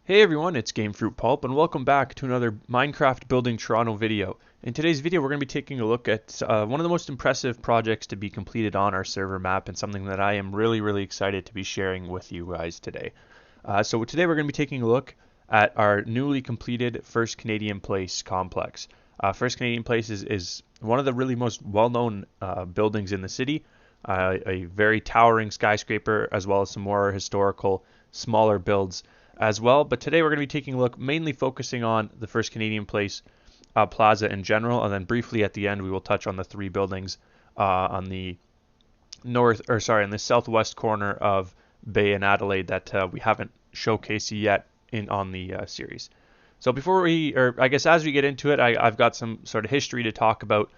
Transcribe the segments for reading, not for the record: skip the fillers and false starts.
Hey everyone, it's Gamefruitpulp and welcome back to another Minecraft Building Toronto video. In today's video we're going to be taking a look at one of the most impressive projects to be completed on our server map and something that I am really excited to be sharing with you guys today. So today we're going to be taking a look at our newly completed First Canadian Place complex. First Canadian Place is one of the really most well-known buildings in the city, a very towering skyscraper as well as some more historical smaller builds as well. But today we're going to be taking a look, mainly focusing on the First Canadian Place plaza in general, and then briefly at the end we will touch on the three buildings on the on the southwest corner of Bay and Adelaide that we haven't showcased yet on the series. So as we get into it, I've got some sort of history to talk about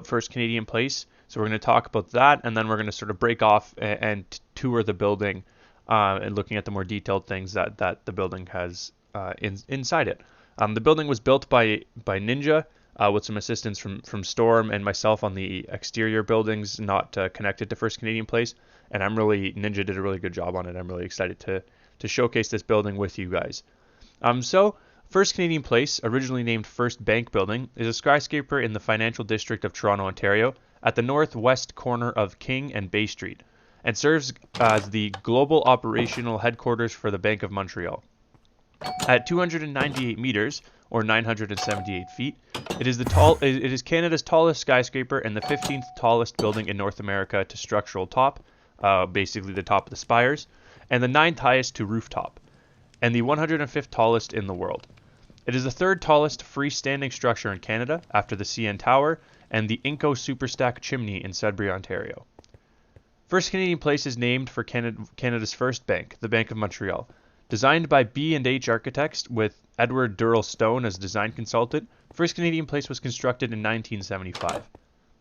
First Canadian Place. So we're going to talk about that, and then we're going to sort of break off and tour the building. And looking at the more detailed things that the building has inside it. The building was built by Ninja with some assistance from Storm and myself on the exterior buildings not connected to First Canadian Place. And Ninja did a really good job on it. I'm really excited to showcase this building with you guys. So First Canadian Place, originally named First Bank Building, is a skyscraper in the financial district of Toronto, Ontario, at the northwest corner of King and Bay Street, and serves as the global operational headquarters for the Bank of Montreal. At 298 meters, or 978 feet, it is Canada's tallest skyscraper and the 15th tallest building in North America to structural top, basically the top of the spires, and the 9th highest to rooftop, and the 105th tallest in the world. It is the 3rd tallest freestanding structure in Canada after the CN Tower and the Inco Superstack Chimney in Sudbury, Ontario. First Canadian Place is named for Canada's first bank, the Bank of Montreal. Designed by B&H Architects with Edward Durrell Stone as design consultant, First Canadian Place was constructed in 1975.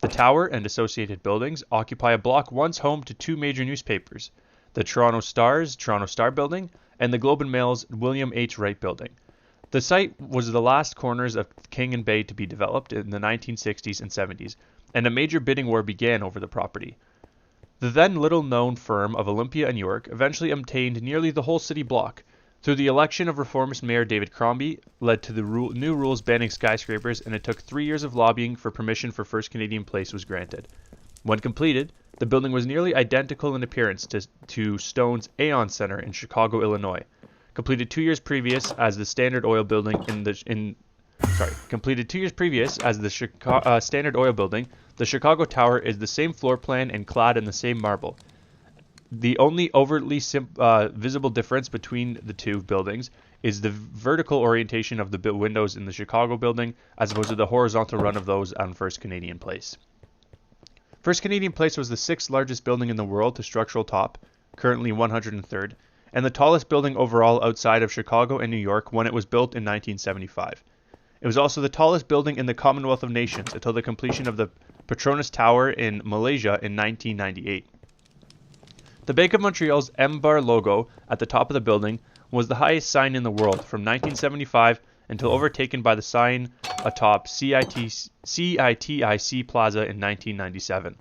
The tower and associated buildings occupy a block once home to two major newspapers, the Toronto Star's Toronto Star Building and the Globe and Mail's William H. Wright Building. The site was the last corners of King and Bay to be developed in the 1960s and 70s, and a major bidding war began over the property. The then little-known firm of Olympia and York eventually obtained nearly the whole city block. Through the election of reformist Mayor David Crombie, led to the new rules banning skyscrapers, and it took 3 years of lobbying for permission for First Canadian Place was granted. When completed, the building was nearly identical in appearance to Stone's Aon Center in Chicago, Illinois. Completed 2 years previous as the Standard Oil Building Standard Oil Building, the Chicago Tower is the same floor plan and clad in the same marble. The only overtly visible difference between the two buildings is the vertical orientation of the windows in the Chicago building as opposed to the horizontal run of those on First Canadian Place. First Canadian Place was the 6th largest building in the world to structural top, currently 103rd, and the tallest building overall outside of Chicago and New York when it was built in 1975. It was also the tallest building in the Commonwealth of Nations until the completion of the Petronas Tower in Malaysia in 1998. The Bank of Montreal's M-Bar logo at the top of the building was the highest sign in the world from 1975 until overtaken by the sign atop CITIC Plaza in 1997.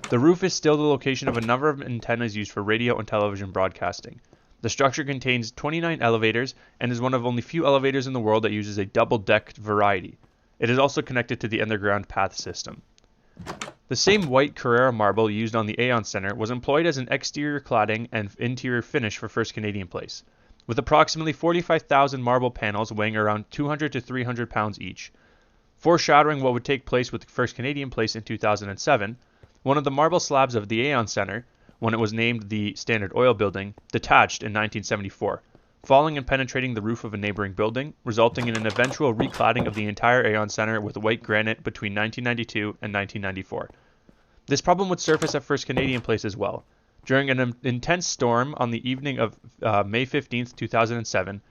The roof is still the location of a number of antennas used for radio and television broadcasting. The structure contains 29 elevators and is one of only few elevators in the world that uses a double-decked variety. It is also connected to the underground path system. The same white Carrara marble used on the Aon Center was employed as an exterior cladding and interior finish for First Canadian Place, with approximately 45,000 marble panels weighing around 200 to 300 pounds each. Foreshadowing what would take place with First Canadian Place in 2007, one of the marble slabs of the Aon Center, when it was named the Standard Oil Building, detached in 1974, falling and penetrating the roof of a neighboring building, resulting in an eventual recladding of the entire Aon Center with white granite between 1992 and 1994. This problem would surface at First Canadian Place as well. During an intense storm on the evening of May 15, 2007,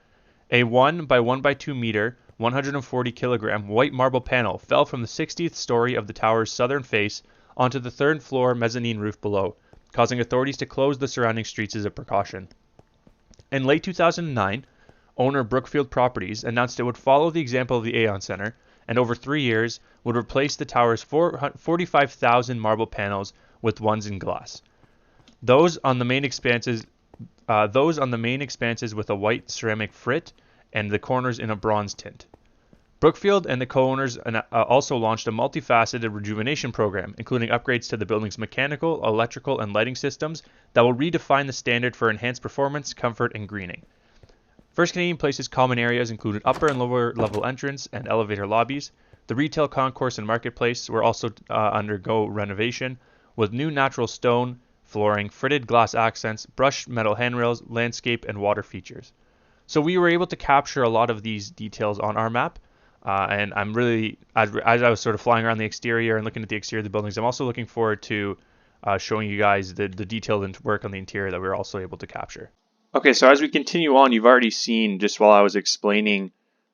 a 1 by 1 by 2 meter, 140 kilogram white marble panel fell from the 60th story of the tower's southern face onto the 3rd floor mezzanine roof below, causing authorities to close the surrounding streets as a precaution. In late 2009, owner Brookfield Properties announced it would follow the example of the Aon Center and over 3 years would replace the tower's 45,000 marble panels with ones in glass. Those on the main expanses those on the main expanses with a white ceramic frit and the corners in a bronze tint. Brookfield and the co-owners also launched a multifaceted rejuvenation program, including upgrades to the building's mechanical, electrical, and lighting systems that will redefine the standard for enhanced performance, comfort, and greening. First Canadian Place's common areas included upper and lower level entrance and elevator lobbies. The retail concourse and marketplace were also undergo renovation, with new natural stone, flooring, fritted glass accents, brushed metal handrails, landscape, and water features. So we were able to capture a lot of these details on our map. And I'm really, as I was sort of flying around the exterior and looking at the exterior of the buildings, I'm also looking forward to showing you guys the detailed work on the interior that we were also able to capture. Okay, so as we continue on, you've already seen, just while I was explaining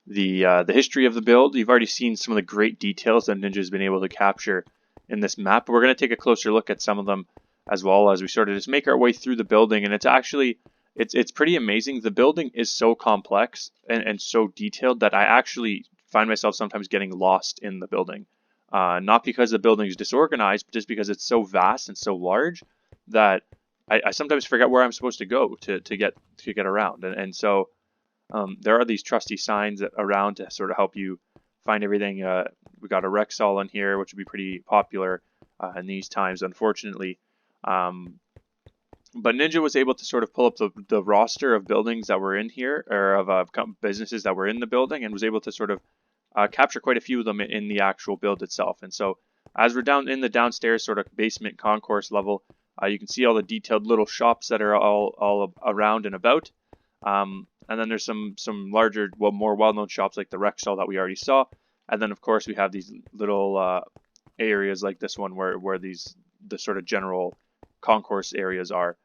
the history of the build, you've already seen some of the great details that Ninja's been able to capture in this map. We're going to take a closer look at some of them as well as we sort of just make our way through the building. And it's actually, it's pretty amazing. The building is so complex and so detailed that I actually find myself sometimes getting lost in the building. Not because the building is disorganized, but just because it's so vast and so large that I sometimes forget where I'm supposed to go to get around. And so there are these trusty signs around to sort of help you find everything. We got a Rexall in here, which would be pretty popular in these times, unfortunately. But Ninja was able to sort of pull up the roster of buildings that were in here, or of businesses that were in the building, and was able to sort of capture quite a few of them in the actual build itself. And so as we're down in the downstairs sort of basement concourse level, you can see all the detailed little shops that are all around and about. And then there's some larger, more well-known shops like the Rexall that we already saw. And then of course we have these little areas like this one where the sort of general concourse areas are.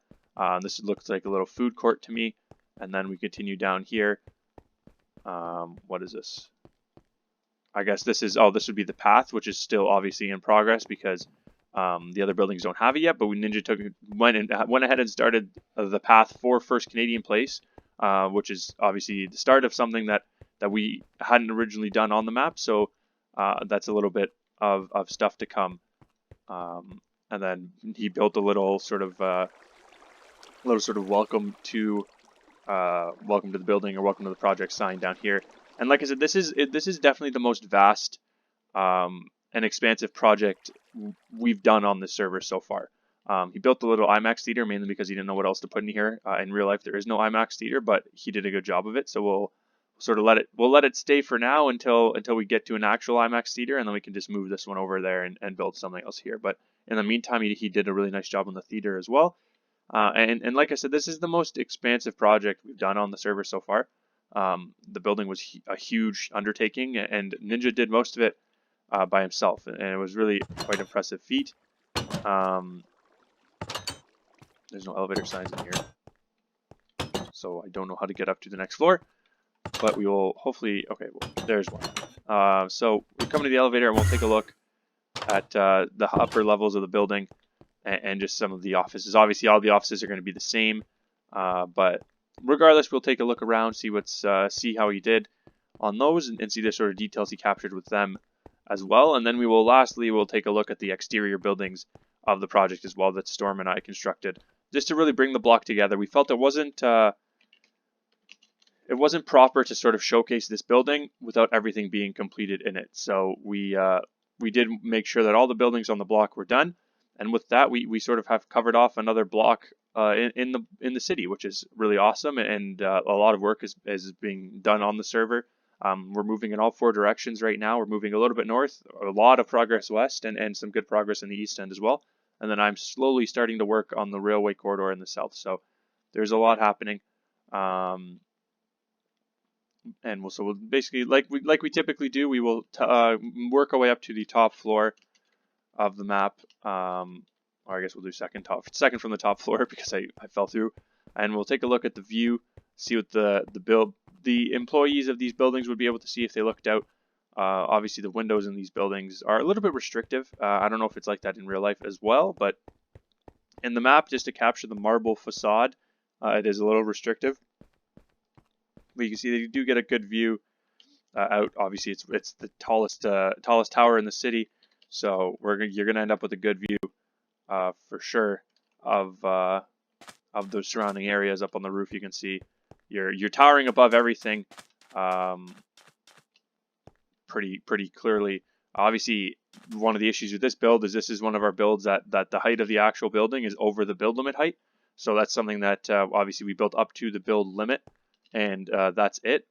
This looks like a little food court to me. And then we continue down here. What is this? I guess this would be the path, which is still obviously in progress because the other buildings don't have it yet. But Ninja went ahead and started the path for First Canadian Place, which is obviously the start of something that we hadn't originally done on the map. So that's a little bit of stuff to come. And then he built a little sort of welcome to the building or welcome to the project sign down here. And like I said, this is definitely the most vast and expansive project we've done on this server so far. He built the little Imax Theater mainly because he didn't know what else to put in here. In real life, there is no Imax Theater, but he did a good job of it. So we'll sort of let it stay for now until we get to an actual Imax Theater, and then we can just move this one over there and build something else here. But in the meantime, he did a really nice job on the theater as well. And like I said, this is the most expansive project we've done on the server so far. The building was a huge undertaking, and Ninja did most of it by himself, and it was really quite impressive feat. There's no elevator signs in here, so I don't know how to get up to the next floor, but we will hopefully. Okay, well, there's one. So we come to the elevator, and we'll take a look at the upper levels of the building and just some of the offices. Obviously, all the offices are going to be the same, but regardless, we'll take a look around, see how he did on those, and see the sort of details he captured with them as well. And then we'll take a look at the exterior buildings of the project as well that Storm and I constructed, just to really bring the block together. We felt it wasn't proper to sort of showcase this building without everything being completed in it. So we did make sure that all the buildings on the block were done. And with that, we sort of have covered off another block in the city, which is really awesome. And a lot of work is being done on the server. We're moving in all four directions right now. We're moving a little bit north, a lot of progress west, and some good progress in the east end as well. And then I'm slowly starting to work on the railway corridor in the south. So there's a lot happening. And we'll basically, like we typically do, we will work our way up to the top floor of the map, or I guess we'll do second from the top floor because I fell through, and we'll take a look at the view, see what the employees of these buildings would be able to see if they looked out. Obviously the windows in these buildings are a little bit restrictive. I don't know if it's like that in real life as well, but in the map, just to capture the marble facade, it is a little restrictive. But you can see that you do get a good view out. Obviously it's the tallest tower in the city. So you're gonna end up with a good view, for sure, of of those surrounding areas. Up on the roof, you can see you're towering above everything, pretty clearly. Obviously, one of the issues with this build is this is one of our builds that the height of the actual building is over the build limit height. So that's something that obviously we built up to the build limit, and that's it.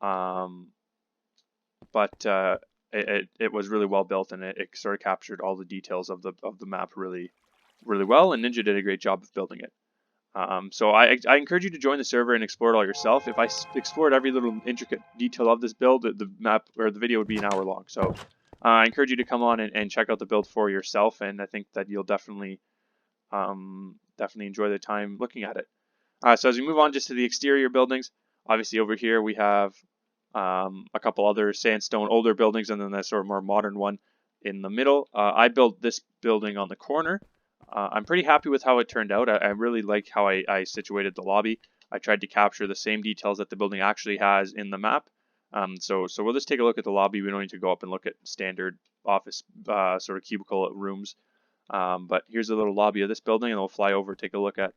But it was really well built, and it sort of captured all the details of the map really well, and Ninja did a great job of building it. So I encourage you to join the server and explore it all yourself. If I explored every little intricate detail of this build, the map or the video would be an hour long. So I encourage you to come on and check out the build for yourself, and I think that you'll definitely enjoy the time looking at it. So as we move on just to the exterior buildings, obviously over here we have a couple other sandstone older buildings, and then that sort of more modern one in the middle. I built this building on the corner. I'm pretty happy with how it turned out. I really like how I situated the lobby. I tried to capture the same details that the building actually has in the map. So we'll just take a look at the lobby. We don't need to go up and look at standard office sort of cubicle rooms. But here's a little lobby of this building, and we'll fly over, take a look at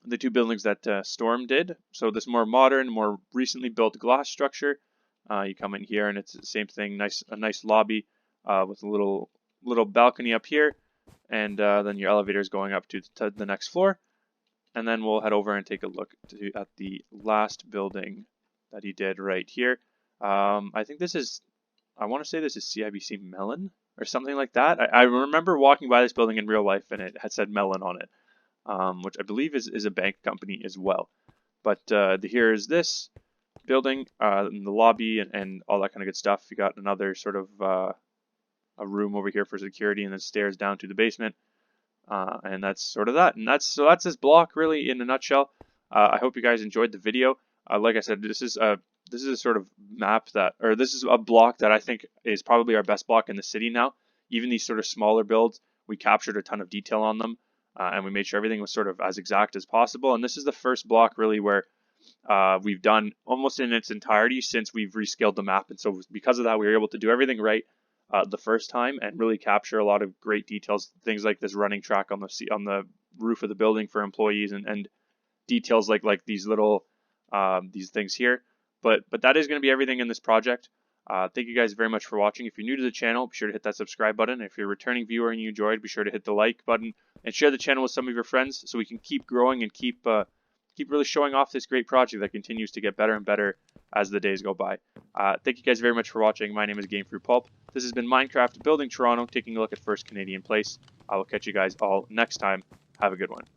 the two buildings that Storm did. So this more modern, more recently built glass structure. You come in here, and it's the same thing. A nice lobby with a little balcony up here, and then your elevator is going up to the next floor. And then we'll head over and take a look at the last building that he did right here. I think this is, I want to say this is Cibc Mellon or something like that. I remember walking by this building in real life, and it had said Mellon on it. Which I believe is a bank company as well. But here is this building, in the lobby and all that kind of good stuff. You got another sort of a room over here for security, and then stairs down to the basement. And that's sort of that. And that's this block really in a nutshell. I hope you guys enjoyed the video. Like I said, this is a sort of map this is a block that I think is probably our best block in the city now. Even these sort of smaller builds, we captured a ton of detail on them. And we made sure everything was sort of as exact as possible. And this is the first block really where we've done almost in its entirety since we've rescaled the map. And so because of that, we were able to do everything right the first time and really capture a lot of great details. Things like this running track on the roof of the building for employees, and details like these little these things here. But that is going to be everything in this project. Thank you guys very much for watching. If you're new to the channel, be sure to hit that subscribe button. If you're a returning viewer and you enjoyed, be sure to hit the like button and share the channel with some of your friends so we can keep growing and keep really showing off this great project that continues to get better and better as the days go by. Thank you guys very much for watching. My name is Gamefruitpulp. This has been Minecraft Building Toronto, taking a look at First Canadian Place. I will catch you guys all next time. Have a good one.